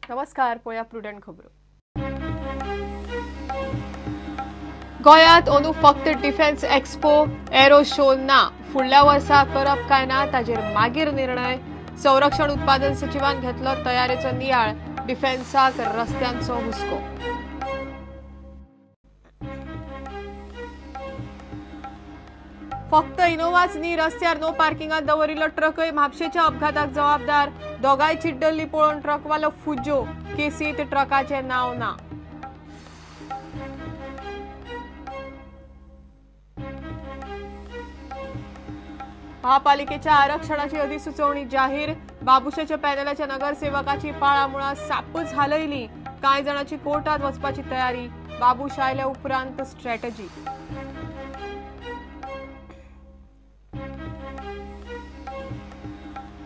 नमस्कार, पळया प्रुडंट खबरो. गोंयांत अंदू फक्त डिफेन्स एक्सपो एरो शो ना. फुडल्या वर्सा करप काय ना ताजेर मागीर निर्णय. संरक्षण उत्पादन सचिवान घेतलो तयारेचो नियाळ. डिफेन्साक रस्त्यांचो हुस्को. फक्त इनोवाच न्ही, रस्त्यार नो पार्किंगात दवरिल्लो ट्रकय म्हापशेच्या अपघाताक जबाबदार. दोगांय चिड्डल्ली पळोवन ट्रकवालो फुज्जो. केसीत ट्रकाचे नाव ना. महापालिकेच्या आरक्षणाची अधिसुचोवणी जाहीर. बाबुशाच्या पॅनलाच्या नगरसेवकाची पाळामुळा सापच हालयली. कांय जाणांची कोर्टात वचपाची तयारी. बाबुश आयल्या उपरांत स्ट्रॅटजी.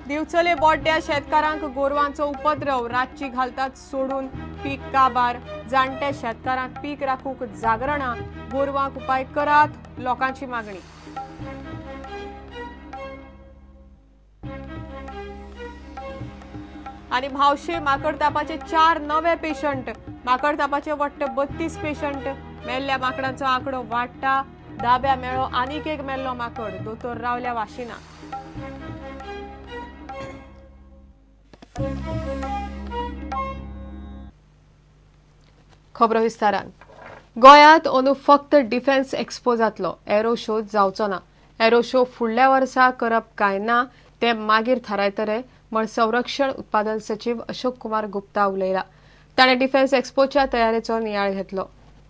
दिवचले बोड्ड्या शेतकारांक गोरवांचो उपद्रव. रातची घालतात सोडून पीक काबार. जाणट्या शेतकारांक पीक राखूंक जागरणां. गोरवांक उपाय करात, लोकांची मागणी. आणि म्हावशे माकड तापाचे 4 नवे पेशंट. माकड तापाचे वट्ट 32 पेशंट. मेल्ल्या माकडांचो आंकडो वाडटा. दाब्या मेळो आनीक एक मेल्लो माकड. दोतोर रावल्या वाशिना. खबर विस्तारान. गोंयांत अंदू फक्त डिफेन्स एक्सपो जातलो. एरो शो जावचो ना. एरो शो फुडल्या वर्सा करप काय ना ते मागीर थारायतले म्हण संरक्षण उत्पादन सचिव अशोक कुमार गुप्ता उलयला. ताणें डिफेन्स एक्सपोच्या तयारेचो नियाळ घेतलो.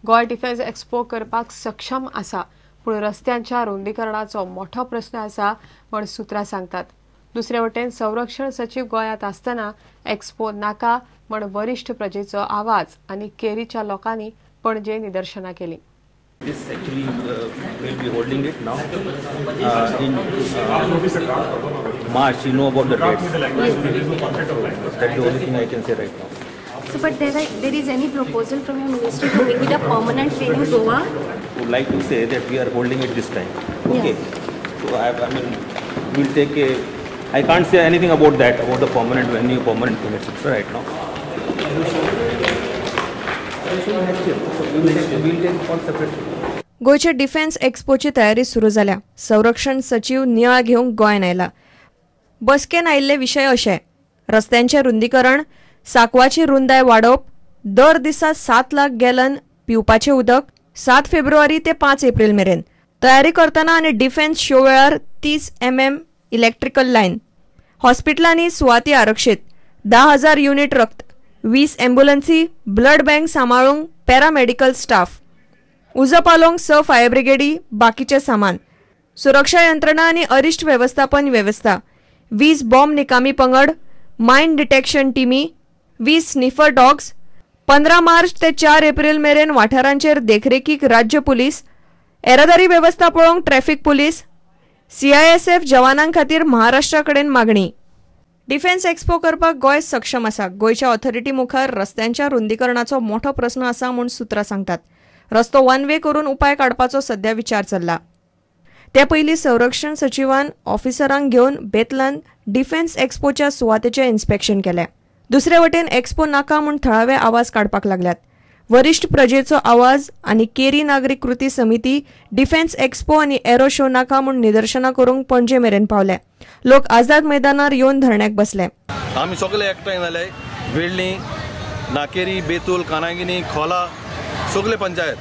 गोंय डिफेन्स एक्सपो करपाक सक्षम आसा, पूण रस्त्यांच्या रुंदीकरणाचो मोठो प्रस्न आसा म्हण सुत्रां सांगतात. दुसरे वटेन संरक्षण सचिव गोंयांत आसतना एक्सपो नाका म्हण वरिष्ठ प्रजेचो आवाज आनी केरीच्या लोकांनी पणजे निदर्शनां केली. This actually we'll be holding it now in March. You know about the dates. That's the only thing I can say right now. So, but there is any proposal from your ministry to make it a permanent venue, Goa? I would like to say that we are holding it this time. Okay. So I mean, we'll take a. I can't say anything about that, about the permanent venue, permanent thing, etc. right now. गोयच्या defence एक्सपोची तयारी सुरू जाल्या. संरक्षण सचिव नियाळ घेवंक गोंयांत आयला. बसकेन आयिल्ले विशय अशे: रस्त्यांचे रुंदीकरण, साकवाची रुंदाय वाडोवप, दर दिसा 7 लाख गॅलन पिवपाचें उदक, 7 फेब्रुवारी ते 5 एप्रिल मेरेन. तयारी करतना आनी डिफेन्स शो वेळार 30 mm इलेक्ट्रिकल लायन. हॉस्पिटलांनी सुवाती आरक्षीत. 10,000 युनिट रक्त, 20 एम्ब्युलन्सी, ब्लड बँक सांबाळूंक पॅरामेडिकल स्टाफ, उजो पालोवंक 6 फायर ब्रिगेडी, बाकीचे सामान, सुरक्षा यंत्रणा आनी अरिश्ट वेवस्थापन वेवस्था, 20 बॉम्ब निकामी पंगड, मायन डिटेक्शन टिमी, 20 स्निफर डॉग्स. 15 मार्च ते 4 एप्रिल मेरेन वाठारांचेर देखरेखीक राज्य पुलीस, येरादारी वेवस्था पळोवंक ट्रॅफिक पुलीस, CISF जवानां खातीर महाराष्ट्रा कडेन मागणी. डिफेन्स एक्सपो करपाक गोंय सक्षम आसा. गोंयच्या ऑथॉरिटी मुखार रस्त्यांच्या रुंदीकरणाचो मोठो प्रस्न आसा म्हूण सुत्रां सांगतात. रस्तो वन वे करून उपाय काडपाचो सध्या विचार चल्ला. ते पयलीं संरक्षण सचिवान ऑफिसरांक घेवन बेतलान डिफेन्स एक्सपोच्या सुवातेचें इन्स्पेक्शन केलें. दुसरे वटेन एक्सपो नाका म्हूण थळावे आवाज काडपाक लागल्यात. वरिष्ठ प्रजेचो आवाज आनी केरी नागरीक कृती समिती डिफेन्स एक्सपो आनी एरो शो नाका म्हूण निदर्शनां करूंक पणजे मेरेन पावले. लोक आझाद मैदानार येवन धरण्याक बसले. आमी सगळे एकठांय जाले. वेळ्ळी, नाकेरी, बेतूल, कानागिनी, खोला, सगळे panchayat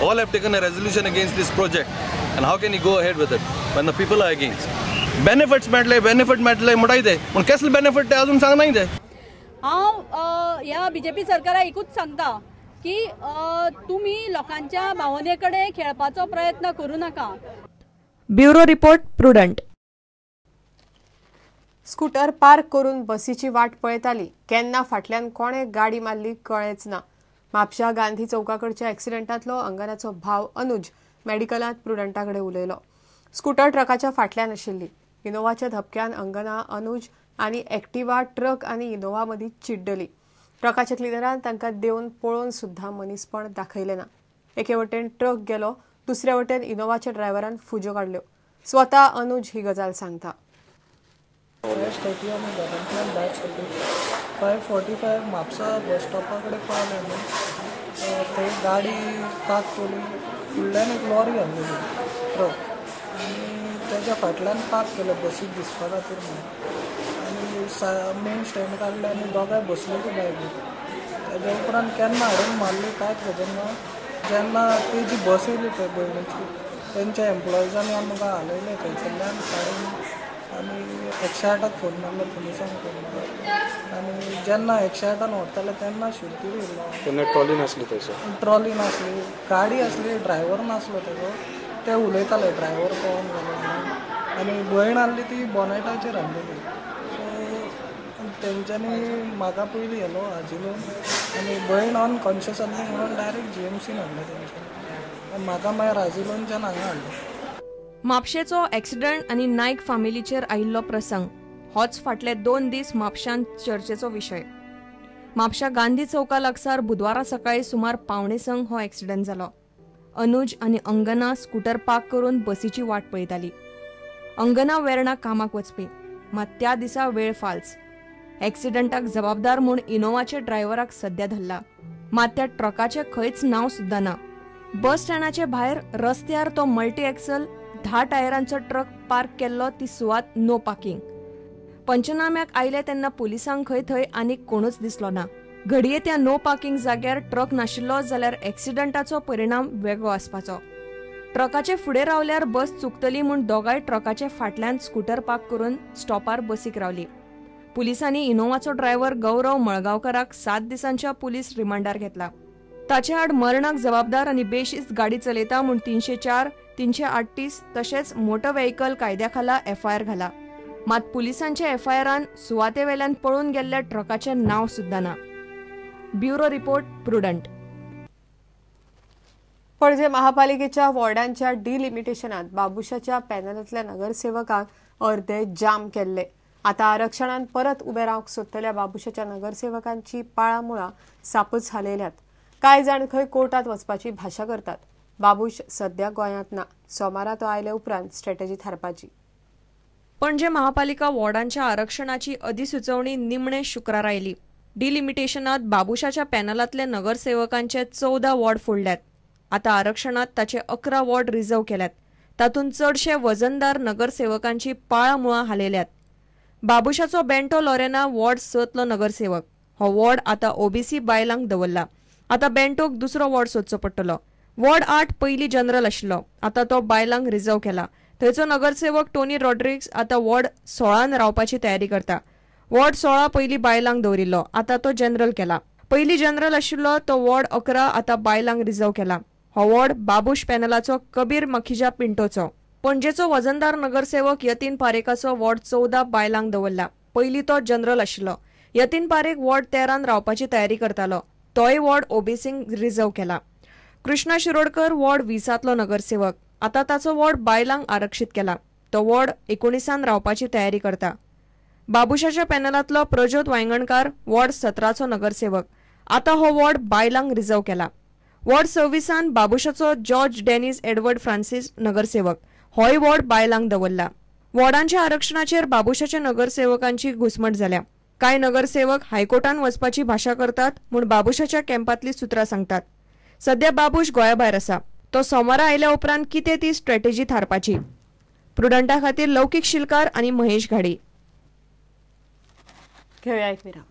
all have taken a resolution against this project, and how can you go ahead with it when the people are against? Benefits मेळटले म्हणटाय पण कसले बेनिफिट ते अजून सांगनाय ते. हांव ह्या BJP सरकाराक एकूच सांगता की तुम्ही लोकांच्या भावनेकडे खेळपाचो प्रयत्न करू नका. Bureau report, prudent. Scooter park करून बसीची वाट पळयताली. केन्ना फाटल्यान कोणे गाडी मारली कळेच ना. म्हापशा गांधी चौकाकडच्या एक्सिडेंटांतलो अंगनाचो भाव अनुज मेडिकलांत प्रुडंटाकडे उलयलो. स्कूटर ट्रकाच्या फाटल्यान आशिल्ली. इनोवाच्या धपक्यान अंगना, अनुज आनी एक्टिवा ट्रक आनी इनोवा मदीं चिड्डली. ट्रकाच्या क्लिनरान तांकां देवन पळोवन सुद्दां मनीसपण दाखयलें ना. एके वटेन ट्रक गेलो, दुसरे वटेन इनोवाच्या ड्रायव्हरान फुज्यो काडल्यो. स्वता अनुज ही गजाल सांगता. 5:45 म्हापसा बस स्टॉपा कडेन पावले आमी. थंय गाडी पार्क केली, फुडल्यान एक लॉरी आसलेली ट्रक आनी तेज्या फाटल्यान पार्क केलो बसीक दिसपा खातीर म्हणून. आनी मेन स्टँड काडले आनी दोगांय बसले ती बायक. तेज्या उपरांत केन्ना हाडून मारली कांयच खबर ना. जेन्ना ती जी बस येयली पळय भयणीची, तेंच्या एम्प्लॉयजांनी आमकां हालयले थंयसरल्यान काडून आनी 108क फोन मारलो, पुलिसांक फोन मारलो. आनी जेन्ना 108 व्हरताले तेन्ना शुद्धी येयलो. तेन्ना ट्रॉली नासली थंयसर? ट्रॉली नासली, गाडी आसली, ड्रायव्हर नासलो तेजो. ते उलयताले ड्रायव्हर पळोवन गेलो म्हणून. आनी भयण आहली ती बॉनेटाचेर आहलेली. सो तेंच्यांनी म्हाका पयलीं येलो हाजिलो आनी भयण अनकॉन्शियस आहली म्हणून डायरेक्ट GMCन हाडलें तेंच्यांनी. म्हाका मागीर हाजिलोनच्यान हांगा हाडलें. म्हापशेचो एक्सिडंट आनी नायक फामिलीचेर आयिल्लो प्रसंग होच फाटले 2 दीस म्हापशांत चर्चेचो विशय. म्हापशा गांधी चौका लागसार बुधवारा सकाळी सुमार 5:45 हो एक्सिडंट जालो. अनुज आनी अंगना स्कूटर पार्क करून बसीची वाट पळयताली. अंगना वेर्णा कामाक वचपी, मात त्या दिसा वेळ फाल्स. एक्सिडंटाक जबाबदार म्हूण इनोवाच्या ड्रायव्हराक सद्या धरला, मात त्या ट्रकाचें खंयच नांव सुद्दां ना. बस स्टँडाचे भायर रस्त्यार तो मल्टी एक्सल 10 टायरांचो ट्रक पार्क केल्लो ती सुवात नो पार्किंग. पंचनाम्याक आयले तेन्ना पुलिसांक थंय आनीक कोणूच दिसलो ना. घडये त्या नो पार्किंग जाग्यार ट्रक नाशिल्लो जाल्यार एक्सिडंटाचो परिणाम वेगळो आसपाचो. ट्रकाचे फुडें रावल्यार बस चुकतली म्हूण दोगांय ट्रकाचे फाटल्यान स्कूटर पार्क करून स्टॉपार बसीक रावली. पुलिसांनी इनोवाचो ड्रायव्हर गौरव मळगांवकाराक 7 दिसांच्या पुलीस रिमांडार घेतला. ताचे आड मरणाक जबाबदार आनी बेशिस्त गाडी चलयता म्हूण 304, 338 तशेंच मोटर व्हेकल कायद्या खाला FIR घाला. मात पुलिसांच्या FIRान सुवातेवेल्यान पळून गेल्ल्या ट्रकाचें नांव सुद्दां ना. Bureau report, prudent. पणजे महापालिकेच्या वॉर्डांच्या डिलिमिटेशनात बाबुशाच्या पॅनलांतल्या नगरसेवकांक अर्दे जाम केल्ले. आता आरक्षणात परत उबे रावंक सोदतल्या बाबुशाच्या नगरसेवकांची पाळामुळां सापूच हालयल्यात. कांय जाण खंय कोर्टात वचपाची भाशा करतात. बाबुश सध्या गोंयांत ना. सोमारा तो आयले उपरांत स्ट्रॅटेजी थारपाची. पणजे महापालिका वॉर्डांच्या आरक्षणाची अधिसुचोवणी निमणे शुक्रार आयली. डिलिमिटेशनात बाबुशाच्या पॅनलांतले नगरसेवकांचे 14 वॉर्ड फोडल्यात. आता आरक्षणात ताचे 11 वॉर्ड रिझर्व केल्यात. तातूंत चडशे वजनदार नगरसेवकांची पाळामुळां हालयल्यात. बाबुशाचो बेंटो लॉरेना वॉर्ड 7तलो नगरसेवक. हो वॉर्ड आता OBC बायलांक दवरला. आता बेंटोक दुसरो वॉर्ड सोदचो पडटलो. वॉर्ड 8 पयलीं जनरल आशिल्लो, आता तो बायलांक रिझर्व केला. थंयचो नगरसेवक टोनी रॉड्रिग्स आता वॉर्ड 16 रावपाची तयारी करता. वॉर्ड 16 पयलीं बायलांक दवरिल्लो, आता तो जनरल केला. पयलीं जनरल आशिल्लो तो वॉर्ड 11 आता बायलांक रिझर्व केला. हो वॉर्ड बाबुश पॅनलाचो कबीर मखिजा पिंटोचो. पणजेचो वजनदार नगरसेवक यतीन पारेखाचो वॉर्ड 14 बायलांक दवरला. पयलीं तो जनरल आशिल्लो. यतीन पारेख वॉर्ड 13 रावपाची तयारी करतालो. तोय वॉर्ड OBCंक रिझर्व केला. कृष्णा शिरोडकर वॉर्ड 20तलो नगरसेवक. आता ताचो वॉर्ड बायलांक आरक्षीत केला. तो वॉर्ड 19 रावपाची तयारी करता. बाबुशाच्या पॅनलांतलो प्रज्योत वांयगणकार वॉर्ड 17चो नगरसेवक. आता हो वॉर्ड बायलांक रिझर्व केला. वॉर्ड 26 बाबुशाचो जॉर्ज डेनिस एडवर्ड फ्रांसिस नगरसेवक. होय वॉर्ड बायलांक दवरला. वॉर्डांच्या आरक्षणाचेर बाबुशाच्या नगरसेवकांची घुसमट जाल्या. कांय नगरसेवक हायकोर्टान वचपाची भाशा करतात म्हूण बाबुशाच्या कॅम्पांतली सुत्रां सांगतात. सध्या बाबुश गोंयाभायर आसा. तो सोमारा आयल्या उपरांत कितें ती स्ट्रॅटेजी थारपाची. प्रुडंटा खातीर लौकीक शिलकार आनी महेश घाडी. घेवया एक विराम.